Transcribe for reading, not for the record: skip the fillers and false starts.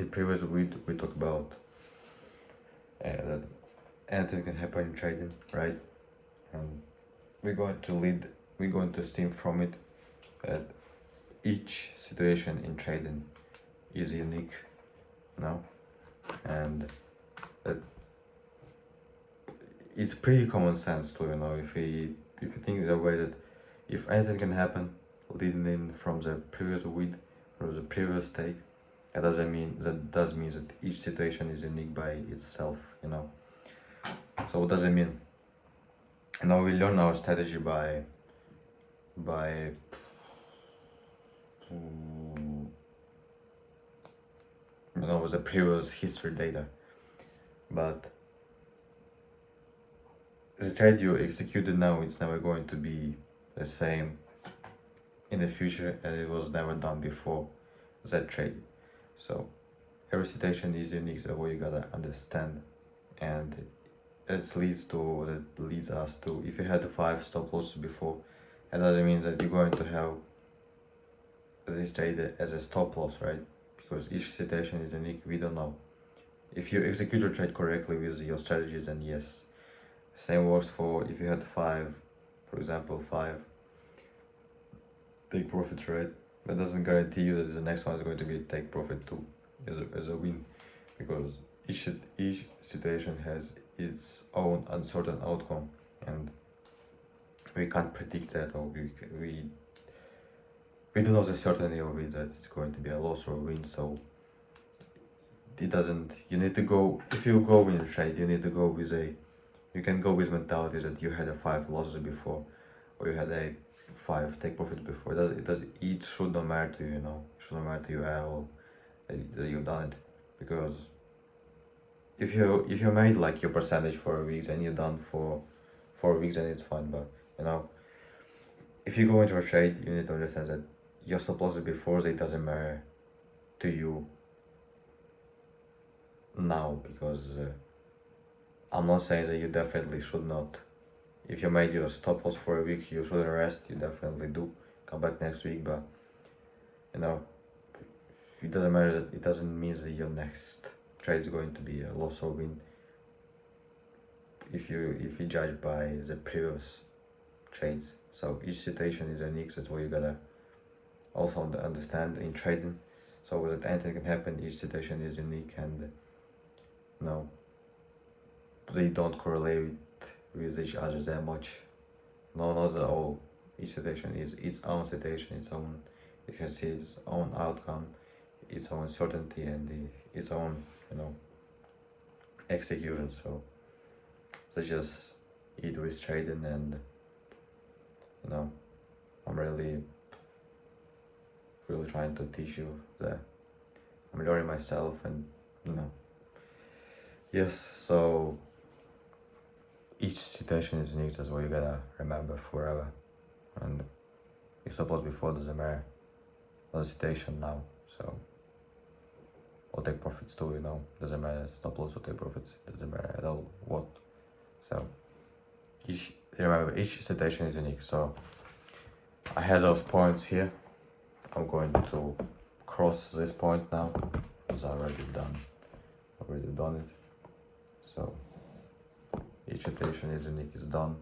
In previous we talked about that anything can happen in trading, right? And we're going to stem from it that each situation in trading is unique, and that it's pretty common sense too, if you think the way that if anything can happen leading in from the previous weed, from the previous take, that does mean that each situation is unique by itself, So what does it mean? We learn our strategy by with the previous history data, but the trade you executed now, it's never going to be the same in the future as it was never done before that trade. So every situation is unique, so what you gotta understand, and that leads us to, if you had 5 stop losses before, that doesn't mean that you're going to have this trade as a stop loss, right? Because each situation is unique. We don't know. If you execute your trade correctly with your strategies, then yes. Same works for if you had 5, for example, 5 take profits, right? That doesn't guarantee you that the next one is going to be a take profit too, as a win, because each situation has its own uncertain outcome, and we can't predict that, or we don't know the certainty of it that it's going to be a loss or a win. So it doesn't. You need to go, if you go in a trade, you need to go with you can go with mentality that you had 5 losses before, or you had 5 take profits before. It should not matter to you, It should not matter to you at all that you've done it, because if you made like your percentage for a week and you're done for 4 weeks, then it's fine. But if you go into a trade, you need to understand that your stop losses before, it doesn't matter to you now, because I'm not saying that you definitely should not. If you made your stop loss for a week, you shouldn't rest. You definitely do. Come back next week, but it doesn't matter. It doesn't mean that your next trade is going to be a loss or win. If you judge by the previous trades, so each situation is unique. That's what you gotta also understand in trading. So that anything can happen. Each situation is unique, and they don't correlate with each other that much. No, not at all. Each situation is its own situation, it has its own outcome, its own certainty, and its own, execution. So that's just it with trading, and I'm really trying to teach you that. I'm learning myself, and yes. So each situation is unique. That's what you gotta remember forever. And you suppose before doesn't matter the situation now. So or take profits too, doesn't matter. Stop loss or take profits, doesn't matter at all what. So remember, each situation is unique. So I had those points here. I'm going to cross this point now because I already done it. So each situation is unique, is done.